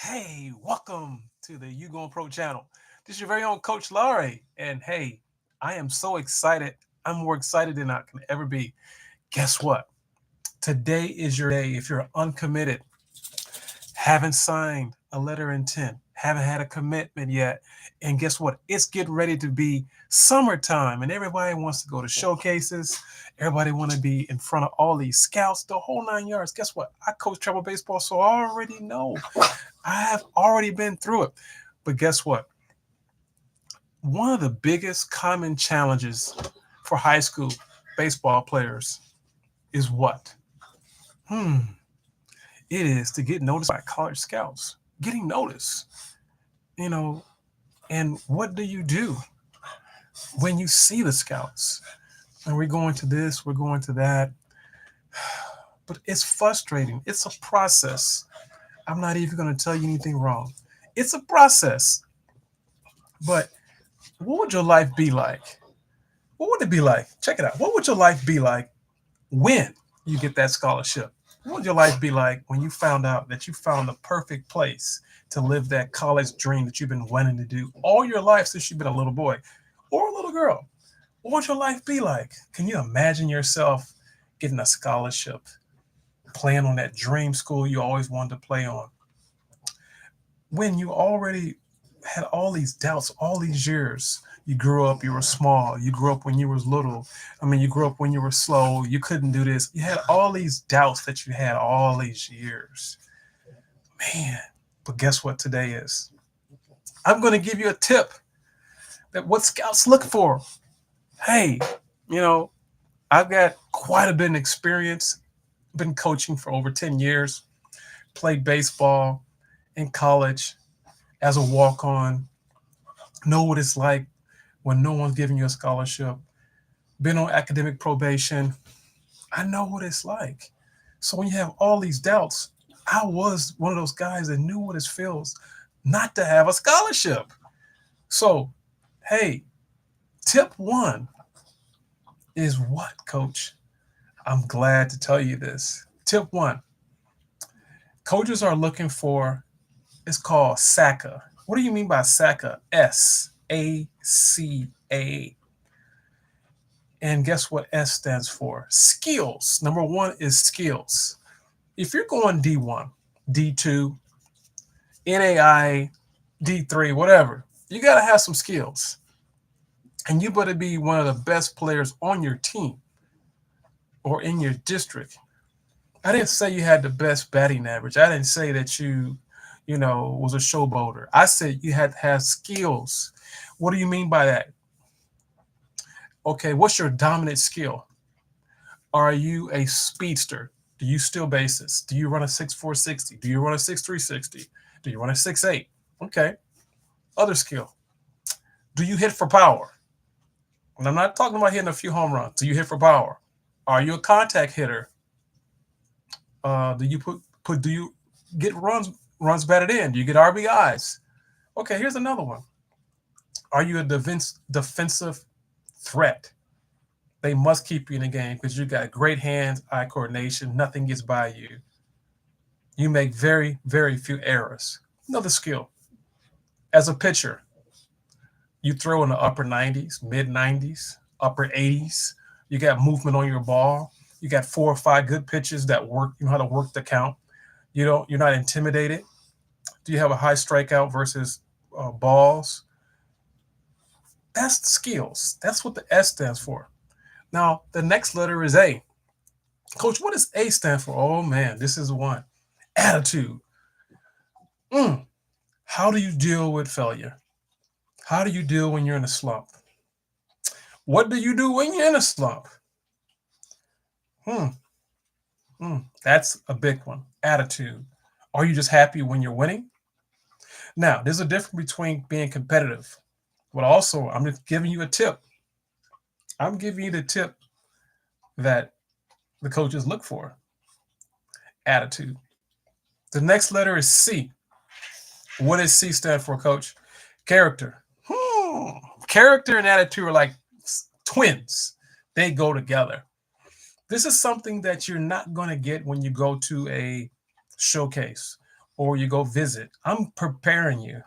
Hey, welcome to the YouGoin'Pro channel. This is your very own Coach Laurie. And hey, I am so excited. I'm more excited than I can ever be. Guess what? Today is your day. If you're uncommitted, haven't signed a letter of intent, haven't had a commitment yet, and guess what? It's getting ready to be summertime, and everybody wants to go to showcases. Everybody want to be in front of all these scouts, the whole 9 yards. Guess what? I coach travel baseball, so I already know. I have already been through it. But guess what? One of the biggest common challenges for high school baseball players is what? Hmm. It is to get noticed by college scouts. Getting noticed. You know, and what do when you see the scouts? And we're going to this, we're going to that. But it's frustrating. It's a process. I'm not even going to tell you anything wrong. It's a process. But what would your life be like? What would it be like? Check it out. What would your life be like when you get that scholarship? What would your life be like when you found out that you found the perfect place to live that college dream that you've been wanting to do all your life since you've been a little boy or a little girl? What would your life be like? Can you imagine yourself getting a scholarship, playing on that dream school you always wanted to play on? When you already had all these doubts all these years. You grew up, you were small, you grew up when you was little. I mean, you grew up when you were slow, you couldn't do this. You had all these doubts that you had all these years. Man, but guess what today is? I'm going to give you a tip that what scouts look for. Hey, you know, I've got quite a bit of experience, been coaching for over 10 years, played baseball in college as a walk-on, know what it's like when no one's giving you a scholarship, been on academic probation. I know what it's like. So when you have all these doubts, I was one of those guys that knew what it feels not to have a scholarship. So, hey, tip one is what, coach? I'm glad to tell you this. Tip one, coaches are looking for, it's called SACA. What do you mean by SACA? SACA. And guess what S stands for? Skills. Number one is skills. If you're going D1, D2, NAI, D3, whatever, you got to have some skills. And you better be one of the best players on your team or in your district. I didn't say you had the best batting average. I didn't say that you was a showboater. I said you had to have skills. What do you mean by that? Okay, what's your dominant skill? Are you a speedster? Do you steal bases? Do you run a 6.460? Do you run a 6.360? Do you run a 6.8? Okay. Other skill. Do you hit for power? And I'm not talking about hitting a few home runs. Do you hit for power? Are you a contact hitter? Do you get runs batted in? Do you get RBIs? Okay, here's another one. Are you a defensive threat? They must keep you in the game because you got great hands, eye coordination. Nothing gets by you. You make very, very few errors. Another skill. As a pitcher, you throw in the upper 90s, mid 90s, upper 80s. You got movement on your ball. You got 4 or 5 good pitches that work. You know how to work the count. You're not intimidated. Do you have a high strikeout versus balls? That's the skills. That's what the S stands for. Now, the next letter is A. Coach, what does A stand for? Oh, man, this is one. Attitude. How do you deal with failure? How do you deal when you're in a slump? What do you do when you're in a slump? Hmm. That's a big one. Attitude. Are you just happy when you're winning? Now, there's a difference between being competitive, but also I'm just giving you a tip. I'm giving you the tip that the coaches look for. Attitude. The next letter is C. What does C stand for, coach? Character. Character and attitude are like twins. They go together. This is something that you're not going to get when you go to a showcase or you go visit. I'm preparing you.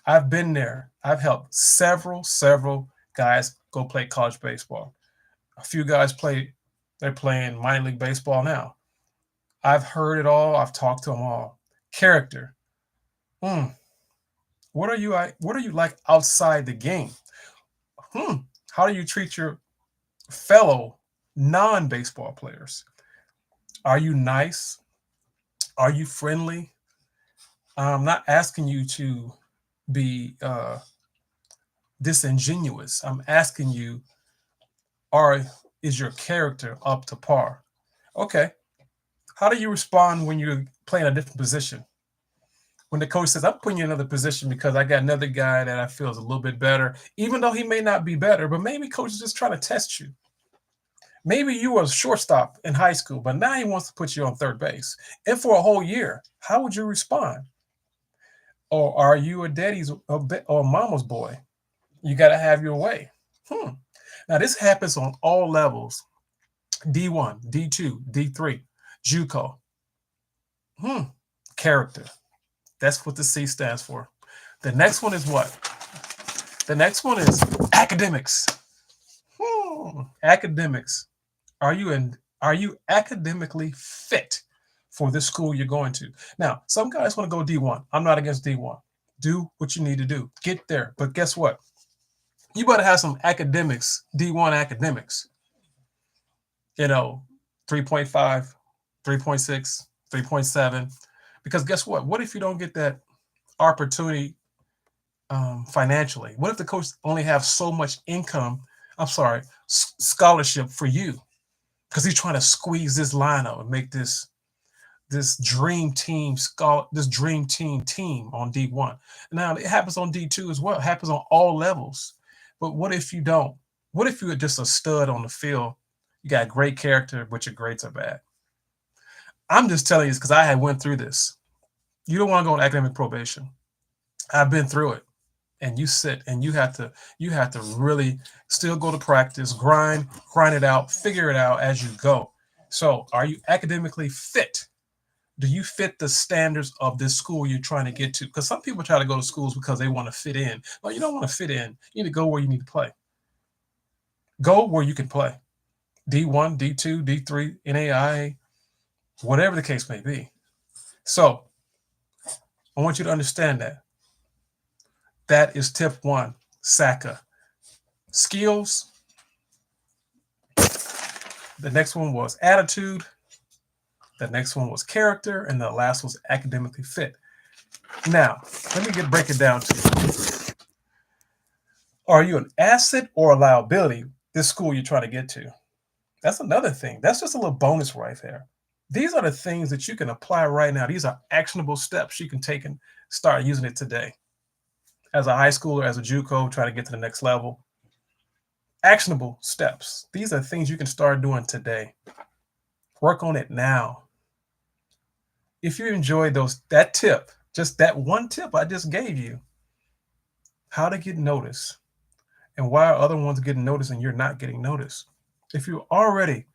I've been there. I've helped several guys go play college baseball. A few guys they're playing minor league baseball now. I've heard it all. I've talked to them all. Character. Hmm. What are you like? What are you like outside the game? Hmm. How do you treat your fellow non-baseball players? Are you nice? Are you friendly? I'm not asking you to be disingenuous. I'm asking you, are is your character up to par? Okay. How do you respond when you're playing a different position? When the coach says, I'm putting you in another position because I got another guy that I feel is a little bit better, even though he may not be better, but maybe coach is just trying to test you. Maybe you were a shortstop in high school, but now he wants to put you on third base. And for a whole year, how would you respond? Or are you a daddy's or mama's boy? You got to have your way. Hmm. Now, this happens on all levels: D1, D2, D3, JUCO. Hmm. Character. That's what the C stands for. The next one is what? The next one is academics. Academics. Are you academically fit for this school you're going to? Now, some guys want to go D1. I'm not against D1. Do what you need to do. Get there. But guess what? You better have some academics, D1 academics. 3.5, 3.6, 3.7. Because guess what? What if you don't get that opportunity financially? What if the coach only have so much income? I'm sorry, scholarship for you, because he's trying to squeeze this line out and make this dream team team on D1. Now it happens on D2 as well. It happens on all levels. But what if you don't? What if you're just a stud on the field? You got great character, but your grades are bad. I'm just telling you this because I had went through this. You don't want to go on academic probation. I've been through it. And you sit and you have to really still go to practice, grind it out, figure it out as you go. So are you academically fit? Do you fit the standards of this school you're trying to get to? Because some people try to go to schools because they want to fit in. Well, you don't want to fit in. You need to go where you need to play. Go where you can play. D1, D2, D3, NAIA, whatever the case may be. So I want you to understand that. That is tip one, SACA. Skills. The next one was attitude. The next one was character. And the last was academically fit. Now, let me break it down to you. Are you an asset or a liability, this school you're trying to get to? That's another thing. That's just a little bonus right there. These are the things that you can apply right now. These are actionable steps you can take and start using it today. As a high schooler, as a JUCO, trying to get to the next level. Actionable steps. These are things you can start doing today. Work on it now. If you enjoyed that tip, just that one tip I just gave you, how to get noticed and why are other ones getting noticed and you're not getting noticed. If you're already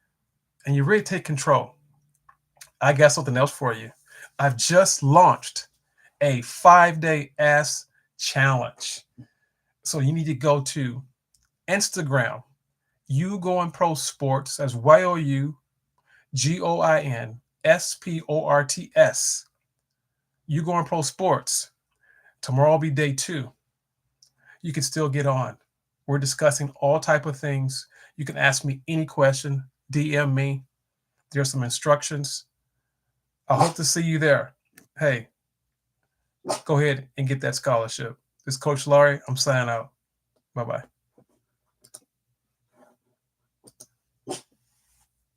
and you really take control, I got something else for you. I've just launched a 5-day ass challenge. So you need to go to Instagram, YouGoin'Pro Sports, as YOUGOINSPORTS. YouGoin'Pro Sports. Tomorrow will be day 2. You can still get on. We're discussing all type of things. You can ask me any question, DM me. There's some instructions. I hope to see you there. Hey, go ahead and get that scholarship. This is Coach Laurie. I'm signing out. Bye-bye.